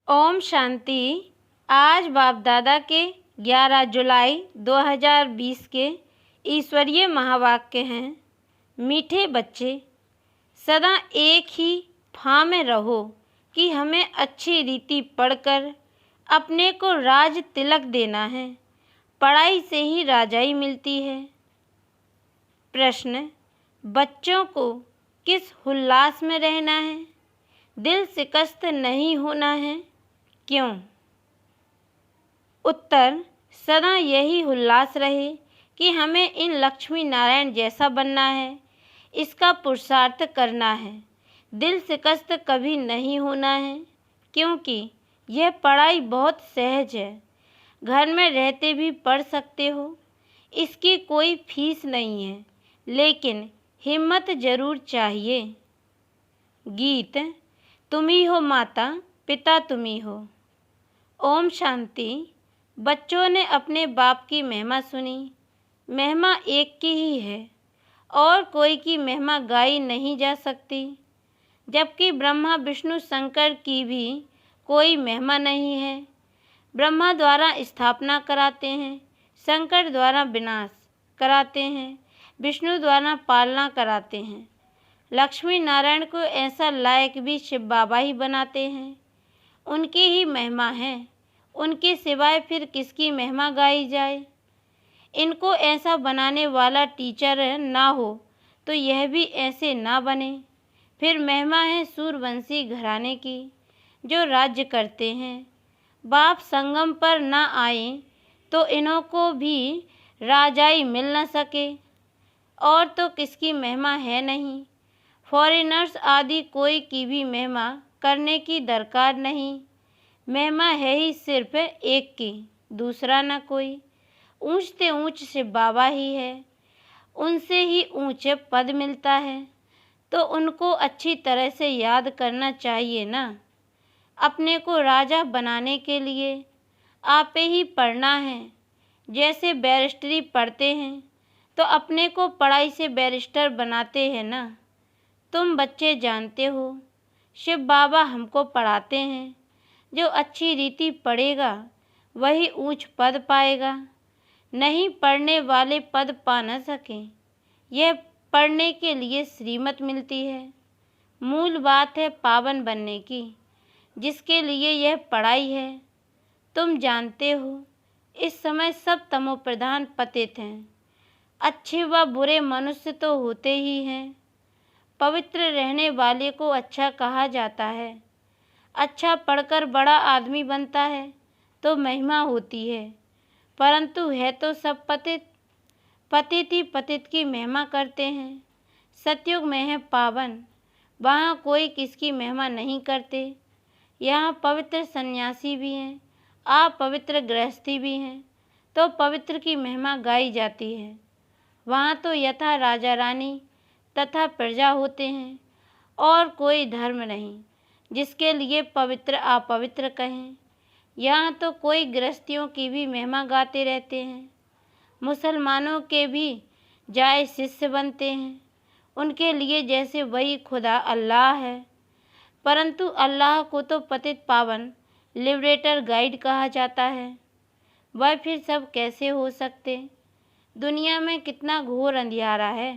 ओम शांति। आज बाप दादा के 11 जुलाई 2020 के ईश्वरीय महावाक्य हैं। मीठे बच्चे, सदा एक ही फाह में रहो कि हमें अच्छी रीति पढ़कर अपने को राज तिलक देना है। पढ़ाई से ही राजाई मिलती है। प्रश्न: बच्चों को किस उल्लास में रहना है? दिल शिकस्त नहीं होना है, क्यों? उत्तर: सदा यही उल्लास रहे कि हमें इन लक्ष्मी नारायण जैसा बनना है, इसका पुरुषार्थ करना है। दिल शिकस्त कभी नहीं होना है, क्योंकि यह पढ़ाई बहुत सहज है। घर में रहते भी पढ़ सकते हो, इसकी कोई फीस नहीं है, लेकिन हिम्मत जरूर चाहिए। गीत: तुम ही हो माता, पिता तुम ही हो। ओम शांति। बच्चों ने अपने बाप की महिमा सुनी। महिमा एक की ही है और कोई की महिमा गाई नहीं जा सकती, जबकि ब्रह्मा विष्णु शंकर की भी कोई महिमा नहीं है। ब्रह्मा द्वारा स्थापना कराते हैं, शंकर द्वारा विनाश कराते हैं, विष्णु द्वारा पालना कराते हैं। लक्ष्मी नारायण को ऐसा लायक भी शिव बाबा ही बनाते हैं। उनकी ही महिमा है, उनके सिवाय फिर किसकी महिमा गाई जाए? इनको ऐसा बनाने वाला टीचर ना हो तो यह भी ऐसे ना बने। फिर महिमा है सूर्यवंशी घराने की, जो राज्य करते हैं। बाप संगम पर ना आए तो इन्हों को भी राजाई मिल न सके। और तो किसकी महिमा है नहीं। फॉरेनर्स आदि कोई की भी महिमा करने की दरकार नहीं। महिमा है ही सिर्फ एक की, दूसरा न कोई। ऊंच से ऊंच शिव बाबा ही है, उनसे ही ऊंचे पद मिलता है, तो उनको अच्छी तरह से याद करना चाहिए ना। अपने को राजा बनाने के लिए आपे ही पढ़ना है। जैसे बैरिस्टरी पढ़ते हैं तो अपने को पढ़ाई से बैरिस्टर बनाते हैं ना। तुम बच्चे जानते हो, शिव बाबा हमको पढ़ाते हैं, जो अच्छी रीति पढ़ेगा वही ऊंच पद पाएगा। नहीं पढ़ने वाले पद पा न सके। यह पढ़ने के लिए श्रीमत मिलती है। मूल बात है पावन बनने की, जिसके लिए यह पढ़ाई है। तुम जानते हो, इस समय सब तमोप्रधान पतित हैं। अच्छे व बुरे मनुष्य तो होते ही हैं। पवित्र रहने वाले को अच्छा कहा जाता है। अच्छा पढ़कर बड़ा आदमी बनता है तो महिमा होती है, परंतु है तो सब पतित। पतित ही पतित की महिमा करते हैं। सतयुग में है पावन, वहाँ कोई किसकी महिमा नहीं करते। यहाँ पवित्र सन्यासी भी हैं, अपवित्र गृहस्थी भी हैं, तो पवित्र की महिमा गाई जाती है। वहाँ तो यथा राजा रानी तथा प्रजा होते हैं और कोई धर्म नहीं जिसके लिए पवित्र अपवित्र कहें। यहाँ तो कोई गृहस्थियों की भी महिमा गाते रहते हैं। मुसलमानों के भी जाए शिष्य बनते हैं, उनके लिए जैसे वही खुदा अल्लाह है। परंतु अल्लाह को तो पतित पावन लिबरेटर गाइड कहा जाता है। वह फिर सब कैसे हो सकते? दुनिया में कितना घोर अंधियारा है।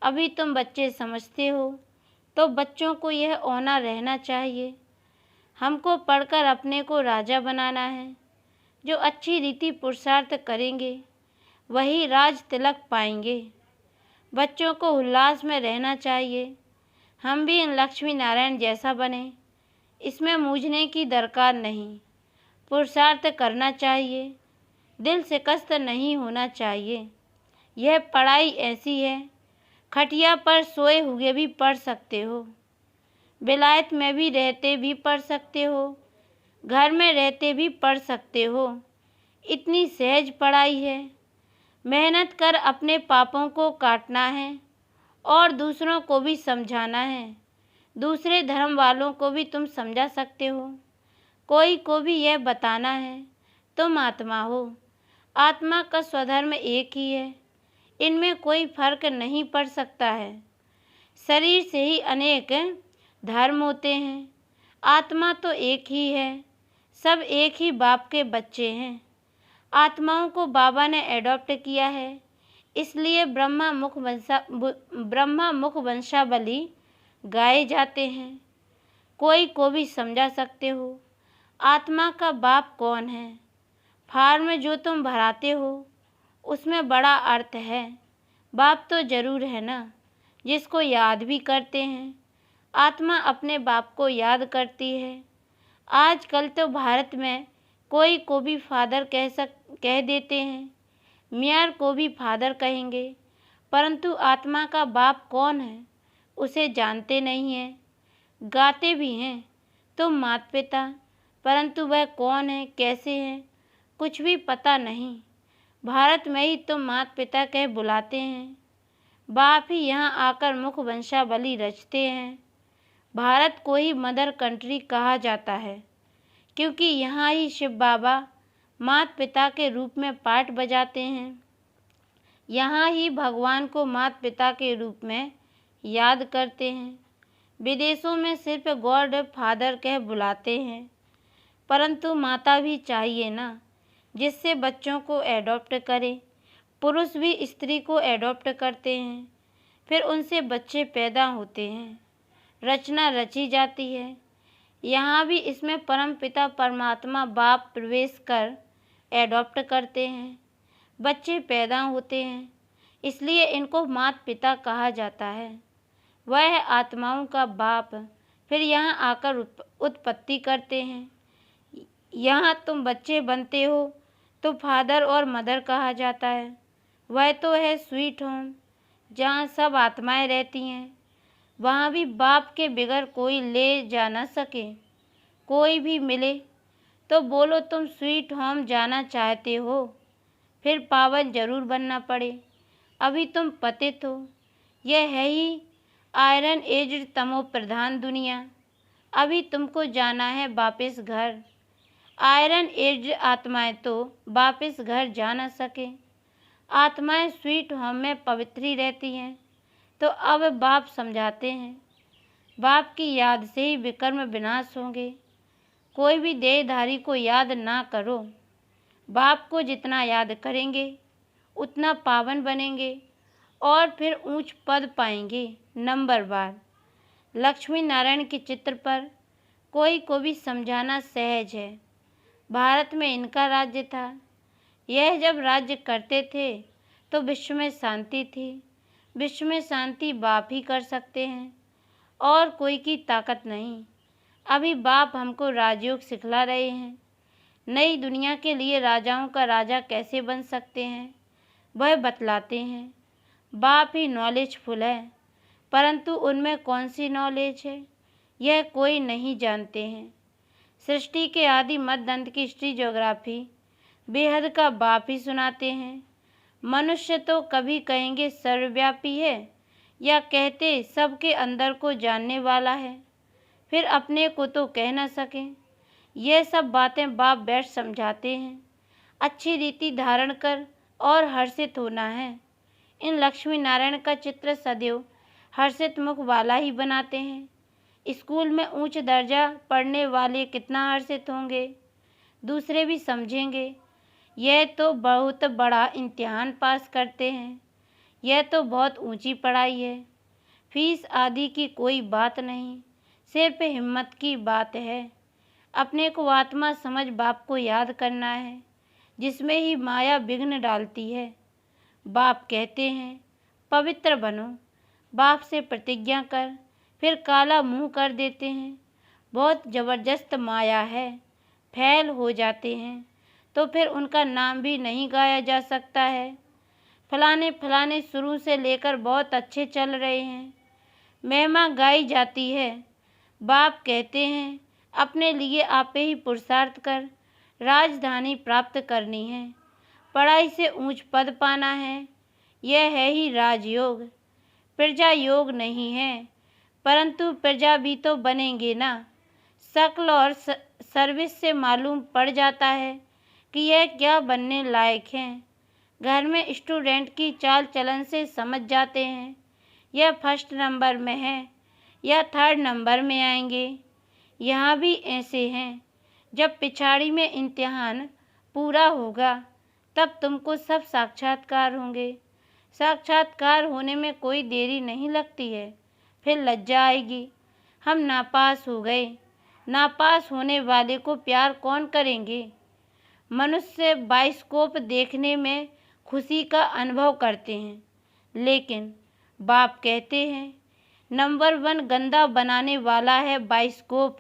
अभी तुम बच्चे समझते हो, तो बच्चों को यह औना रहना चाहिए। हमको पढ़कर अपने को राजा बनाना है। जो अच्छी रीति पुरुषार्थ करेंगे वही राज तिलक पाएंगे। बच्चों को उल्लास में रहना चाहिए। हम भी इन लक्ष्मी नारायण जैसा बने, इसमें मूझने की दरकार नहीं। पुरुषार्थ करना चाहिए, दिल शिकस्त नहीं होना चाहिए। यह पढ़ाई ऐसी है, खटिया पर सोए हुए भी पढ़ सकते हो, विलायत में भी रहते भी पढ़ सकते हो, घर में रहते भी पढ़ सकते हो। इतनी सहज पढ़ाई है। मेहनत कर अपने पापों को काटना है और दूसरों को भी समझाना है। दूसरे धर्म वालों को भी तुम समझा सकते हो। कोई को भी यह बताना है तुम आत्मा हो। आत्मा का स्वधर्म एक ही है, इनमें कोई फर्क नहीं पड़ सकता है। शरीर से ही अनेक धर्म होते हैं, आत्मा तो एक ही है। सब एक ही बाप के बच्चे हैं। आत्माओं को बाबा ने एडॉप्ट किया है, इसलिए ब्रह्मा मुख वंशावली गाए जाते हैं। कोई को भी समझा सकते हो। आत्मा का बाप कौन है? फार्म जो तुम भराते हो उसमें बड़ा अर्थ है। बाप तो जरूर है ना, जिसको याद भी करते हैं। आत्मा अपने बाप को याद करती है। आजकल तो भारत में कोई को भी फादर कह देते हैं, मियार को भी फादर कहेंगे, परंतु आत्मा का बाप कौन है उसे जानते नहीं हैं। गाते भी हैं तुम माता पिता, परंतु वह कौन है, कैसे हैं, कुछ भी पता नहीं। भारत में ही तुम माता पिता कह बुलाते हैं, बाप ही यहाँ आकर मुख वंशावली रचते हैं। भारत को ही मदर कंट्री कहा जाता है, क्योंकि यहाँ ही शिव बाबा माता पिता के रूप में पाठ बजाते हैं। यहाँ ही भगवान को माता पिता के रूप में याद करते हैं। विदेशों में सिर्फ गॉड फादर कह बुलाते हैं, परंतु माता भी चाहिए ना, जिससे बच्चों को एडॉप्ट करे। पुरुष भी स्त्री को एडॉप्ट करते हैं, फिर उनसे बच्चे पैदा होते हैं, रचना रची जाती है। यहाँ भी इसमें परम पिता परमात्मा बाप प्रवेश कर एडॉप्ट करते हैं, बच्चे पैदा होते हैं, इसलिए इनको माता पिता कहा जाता है। वह है आत्माओं का बाप, फिर यहाँ आकर उत्पत्ति करते हैं। यहाँ तुम बच्चे बनते हो तो फादर और मदर कहा जाता है। वह तो है स्वीट होम, जहाँ सब आत्माएं रहती हैं। वहाँ भी बाप के बगैर कोई ले जा न सके। कोई भी मिले तो बोलो तुम स्वीट होम जाना चाहते हो, फिर पावन जरूर बनना पड़े। अभी तुम पतित हो। यह है ही आयरन एज तमो प्रधान दुनिया। अभी तुमको जाना है वापस घर। आयरन एज आत्माएं तो वापस घर जा न सके। आत्माएं स्वीट होम में पवित्री रहती हैं। तो अब बाप समझाते हैं, बाप की याद से ही विकर्म विनाश होंगे। कोई भी देहधारी को याद ना करो। बाप को जितना याद करेंगे उतना पावन बनेंगे और फिर ऊंच पद पाएंगे। नंबर बार लक्ष्मी नारायण के चित्र पर कोई को भी समझाना सहज है। भारत में इनका राज्य था। यह जब राज्य करते थे तो विश्व में शांति थी। विश्व में शांति बाप ही कर सकते हैं और कोई की ताकत नहीं। अभी बाप हमको राजयोग सिखला रहे हैं। नई दुनिया के लिए राजाओं का राजा कैसे बन सकते हैं वह बतलाते हैं। बाप ही नॉलेजफुल है, परंतु उनमें कौन सी नॉलेज है यह कोई नहीं जानते हैं। सृष्टि के आदि मध्य अंत की हिस्ट्री ज्योग्राफी बेहद का बाप ही सुनाते हैं। मनुष्य तो कभी कहेंगे सर्वव्यापी है या कहते सबके अंदर को जानने वाला है, फिर अपने को तो कह न सकें। यह सब बातें बाप बैठ समझाते हैं। अच्छी रीति धारण कर और हर्षित होना है। इन लक्ष्मी नारायण का चित्र सदैव हर्षित मुख वाला ही बनाते हैं। स्कूल में उच्च दर्जा पढ़ने वाले कितना हर्षित होंगे, दूसरे भी समझेंगे। यह तो बहुत बड़ा इम्तिहान पास करते हैं। यह तो बहुत ऊंची पढ़ाई है। फीस आदि की कोई बात नहीं, सिर्फ हिम्मत की बात है। अपने को आत्मा समझ बाप को याद करना है, जिसमें ही माया विघ्न डालती है। बाप कहते हैं पवित्र बनो। बाप से प्रतिज्ञा कर, फिर काला मुंह कर देते हैं। बहुत ज़बरदस्त माया है। फैल हो जाते हैं तो फिर उनका नाम भी नहीं गाया जा सकता है। फलाने शुरू से लेकर बहुत अच्छे चल रहे हैं, महिमा गाई जाती है। बाप कहते हैं अपने लिए आपे ही पुरुषार्थ कर राजधानी प्राप्त करनी है, पढ़ाई से ऊंच पद पाना है। यह है ही राजयोग, प्रजा योग नहीं है, परंतु प्रजा भी तो बनेंगे ना। शक्ल और सर्विस से मालूम पड़ जाता है कि यह क्या बनने लायक हैं। घर में स्टूडेंट की चाल चलन से समझ जाते हैं यह फर्स्ट नंबर में है या थर्ड नंबर में आएंगे। यहाँ भी ऐसे हैं जब पिछाड़ी में इम्तिहान पूरा होगा तब तुमको सब साक्षात्कार होंगे। साक्षात्कार होने में कोई देरी नहीं लगती है। फिर लज्जा आएगी, हम नापास हो गए। नापास होने वाले को प्यार कौन करेंगे। मनुष्य बाइस्कोप देखने में खुशी का अनुभव करते हैं, लेकिन बाप कहते हैं नंबर 1 गंदा बनाने वाला है बाइस्कोप।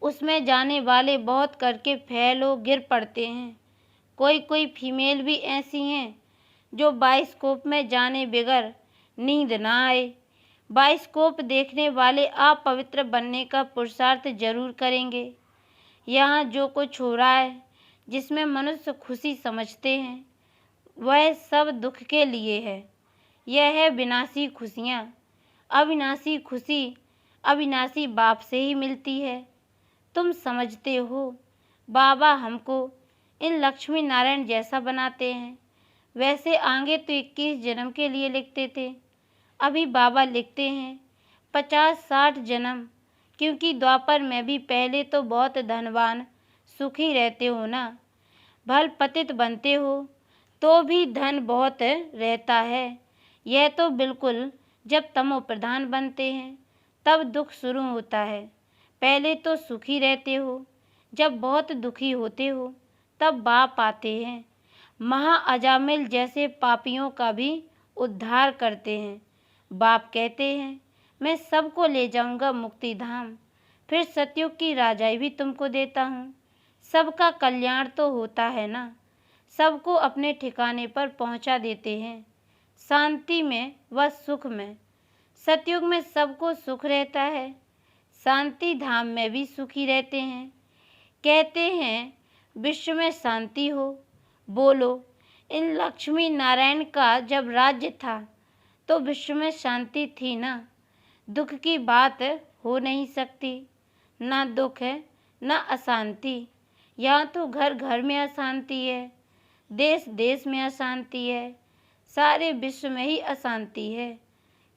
उसमें जाने वाले बहुत करके फैलो गिर पड़ते हैं। कोई कोई फीमेल भी ऐसी हैं जो बाइस्कोप में जाने बगैर नींद ना आए। बाइस्कोप देखने वाले अपवित्र बनने का पुरुषार्थ जरूर करेंगे। यहाँ जो कुछ हो रहा है जिसमें मनुष्य खुशी समझते हैं वह सब दुख के लिए है। यह है विनाशी खुशियाँ। अविनाशी खुशी अविनाशी बाप से ही मिलती है। तुम समझते हो बाबा हमको इन लक्ष्मी नारायण जैसा बनाते हैं। वैसे आगे तो 21 जन्म के लिए लिखते थे, अभी बाबा लिखते हैं 50-60 जन्म, क्योंकि द्वापर में भी पहले तो बहुत धनवान सुखी रहते हो ना। भल पतित बनते हो तो भी धन बहुत रहता है। यह तो बिल्कुल जब तमो प्रधान बनते हैं तब दुख शुरू होता है। पहले तो सुखी रहते हो, जब बहुत दुखी होते हो तब बाप आते हैं। महा अजामिल जैसे पापियों का भी उद्धार करते हैं। बाप कहते हैं मैं सबको ले जाऊंगा मुक्ति धाम, फिर सतयुग की राजाई भी तुमको देता हूँ। सबका कल्याण तो होता है ना, सबको अपने ठिकाने पर पहुँचा देते हैं, शांति में व सुख में। सतयुग में सबको सुख रहता है, शांति धाम में भी सुखी रहते हैं। कहते हैं विश्व में शांति हो। बोलो, इन लक्ष्मी नारायण का जब राज्य था तो विश्व में शांति थी ना। दुख की बात हो नहीं सकती। ना दुख है ना अशांति। यहाँ तो घर घर में अशांति है, देश देश में अशांति है, सारे विश्व में ही अशांति है।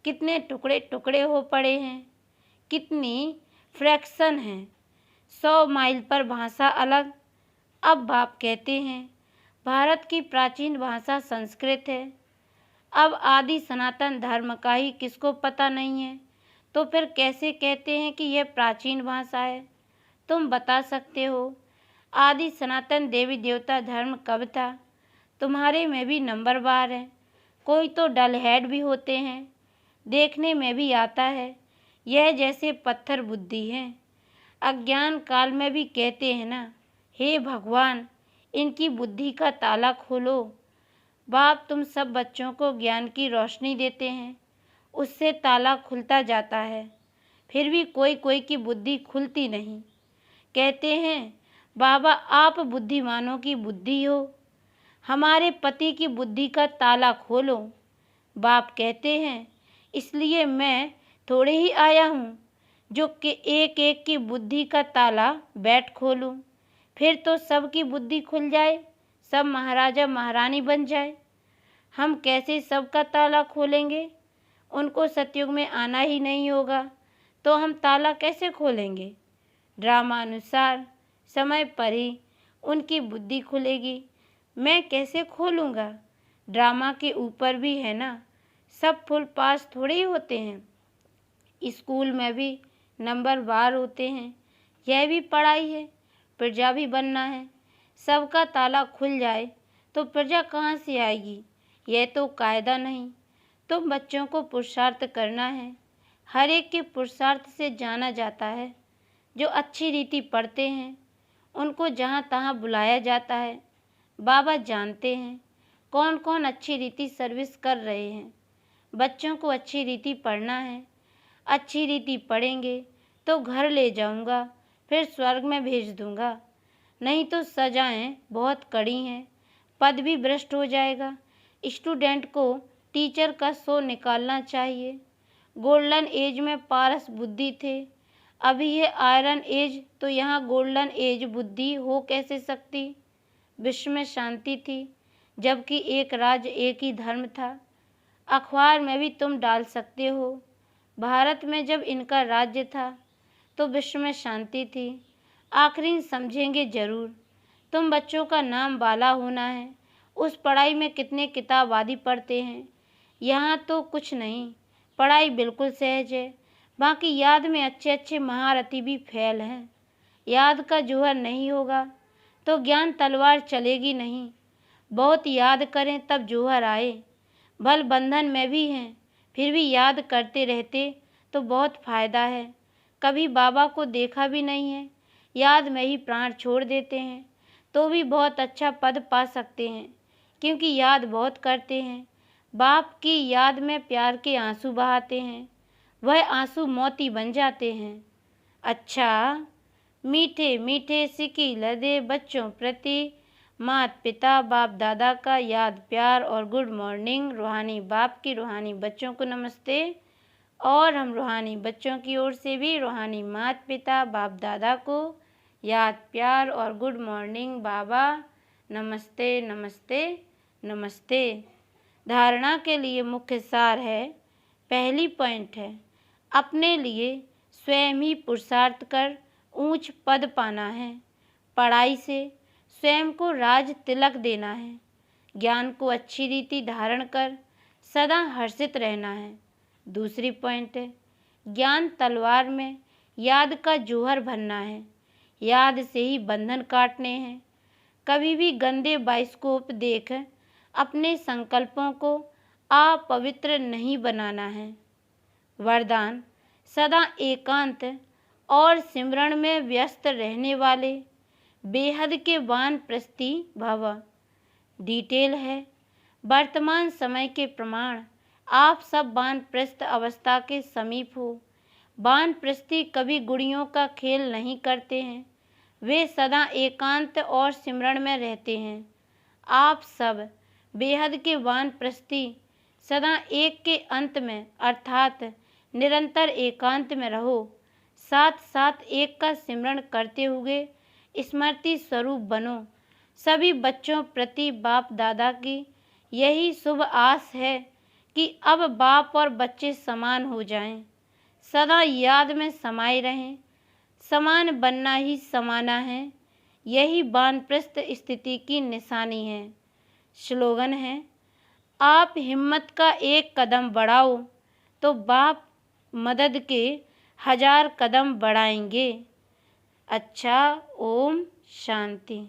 कितने टुकड़े टुकड़े हो पड़े हैं, कितनी फ्रैक्शन हैं। 100 माइल पर भाषा अलग। अब बाप कहते हैं भारत की प्राचीन भाषा संस्कृत है। अब आदि सनातन धर्म का ही किसको पता नहीं है, तो फिर कैसे कहते हैं कि यह प्राचीन भाषा है। तुम बता सकते हो आदि सनातन देवी देवता धर्म कब था। तुम्हारे में भी नंबर बार है। कोई तो डल हेड भी होते हैं, देखने में भी आता है यह जैसे पत्थर बुद्धि है। अज्ञान काल में भी कहते हैं ना, हे भगवान इनकी बुद्धि का ताला खोलो। बाप तुम सब बच्चों को ज्ञान की रोशनी देते हैं, उससे ताला खुलता जाता है। फिर भी कोई कोई की बुद्धि खुलती नहीं। कहते हैं बाबा आप बुद्धिमानों की बुद्धि हो, हमारे पति की बुद्धि का ताला खोलो। बाप कहते हैं इसलिए मैं थोड़े ही आया हूँ जो कि एक एक की बुद्धि का ताला बैठ खोलूँ, फिर तो सबकी बुद्धि खुल जाए, सब महाराजा महारानी बन जाए। हम कैसे सबका ताला खोलेंगे। उनको सतयुग में आना ही नहीं होगा तो हम ताला कैसे खोलेंगे। ड्रामानुसार समय पर ही उनकी बुद्धि खुलेगी, मैं कैसे खोलूँगा। ड्रामा के ऊपर भी है ना, सब फुल पास थोड़े ही होते हैं। स्कूल में भी नंबर बार होते हैं, यह भी पढ़ाई है, प्रजा भी बनना है। सबका ताला खुल जाए तो प्रजा कहाँ से आएगी, यह तो कायदा नहीं। तुम बच्चों को पुरुषार्थ करना है, हर एक के पुरुषार्थ से जाना जाता है। जो अच्छी रीति पढ़ते हैं उनको जहाँ तहाँ बुलाया जाता है। बाबा जानते हैं कौन कौन अच्छी रीति सर्विस कर रहे हैं। बच्चों को अच्छी रीति पढ़ना है, अच्छी रीति पढ़ेंगे तो घर ले जाऊंगा, फिर स्वर्ग में भेज दूंगा। नहीं तो सजाएं बहुत कड़ी हैं, पद भी भ्रष्ट हो जाएगा। स्टूडेंट को टीचर का शो निकालना चाहिए। गोल्डन एज में पारस बुद्धि थे, अभी ये आयरन एज, तो यहाँ गोल्डन एज बुद्धि हो कैसे सकती। विश्व में शांति थी जबकि एक राज्य एक ही धर्म था। अखबार में भी तुम डाल सकते हो, भारत में जब इनका राज्य था तो विश्व में शांति थी। आखिरी समझेंगे ज़रूर। तुम बच्चों का नाम बाला होना है। उस पढ़ाई में कितने किताब आदि पढ़ते हैं। यहाँ तो कुछ नहीं, पढ़ाई बिल्कुल सहज है। बाकी याद में अच्छे अच्छे महारथी भी फेल हैं। याद का जौहर नहीं होगा तो ज्ञान तलवार चलेगी नहीं। बहुत याद करें तब जौहर आए। बल बंधन में भी हैं, फिर भी याद करते रहते तो बहुत फ़ायदा है। कभी बाबा को देखा भी नहीं है, याद में ही प्राण छोड़ देते हैं तो भी बहुत अच्छा पद पा सकते हैं, क्योंकि याद बहुत करते हैं। बाप की याद में प्यार के आंसू बहाते हैं, वह आंसू मोती बन जाते हैं। अच्छा, मीठे मीठे सिकी लदे बच्चों प्रति माता पिता बाप दादा का याद प्यार और गुड मॉर्निंग। रूहानी बाप की रूहानी बच्चों को नमस्ते। और हम रूहानी बच्चों की ओर से भी रूहानी माता पिता बाप दादा को याद प्यार और गुड मॉर्निंग बाबा। नमस्ते नमस्ते नमस्ते। धारणा के लिए मुख्य सार है। पहली पॉइंट है, अपने लिए स्वयं ही पुरुषार्थ कर ऊंच पद पाना है। पढ़ाई से स्वयं को राज तिलक देना है। ज्ञान को अच्छी रीति धारण कर सदा हर्षित रहना है। दूसरी पॉइंट है, ज्ञान तलवार में याद का जौहर भरना है। याद से ही बंधन काटने हैं। कभी भी गंदे बाइस्कोप देख अपने संकल्पों को अपवित्र नहीं बनाना है। वरदान, सदा एकांत और सिमरण में व्यस्त रहने वाले बेहद के वानप्रस्थी भव। डिटेल है, वर्तमान समय के प्रमाण आप सब वानप्रस्थ अवस्था के समीप हो। वानप्रस्थी कभी गुड़ियों का खेल नहीं करते हैं, वे सदा एकांत और सिमरण में रहते हैं। आप सब बेहद के वानप्रस्थी सदा एक के अंत में अर्थात निरंतर एकांत में रहो। साथ साथ एक का सिमरण करते हुए स्मृति स्वरूप बनो। सभी बच्चों प्रति बाप दादा की यही शुभ आस है कि अब बाप और बच्चे समान हो जाएं, सदा याद में समाये रहें। समान बनना ही समाना है, यही वानप्रस्थ स्थिति की निशानी है। स्लोगन है, आप हिम्मत का एक कदम बढ़ाओ तो बाप मदद के 1000 कदम बढ़ाएंगे। अच्छा, ओम शांति।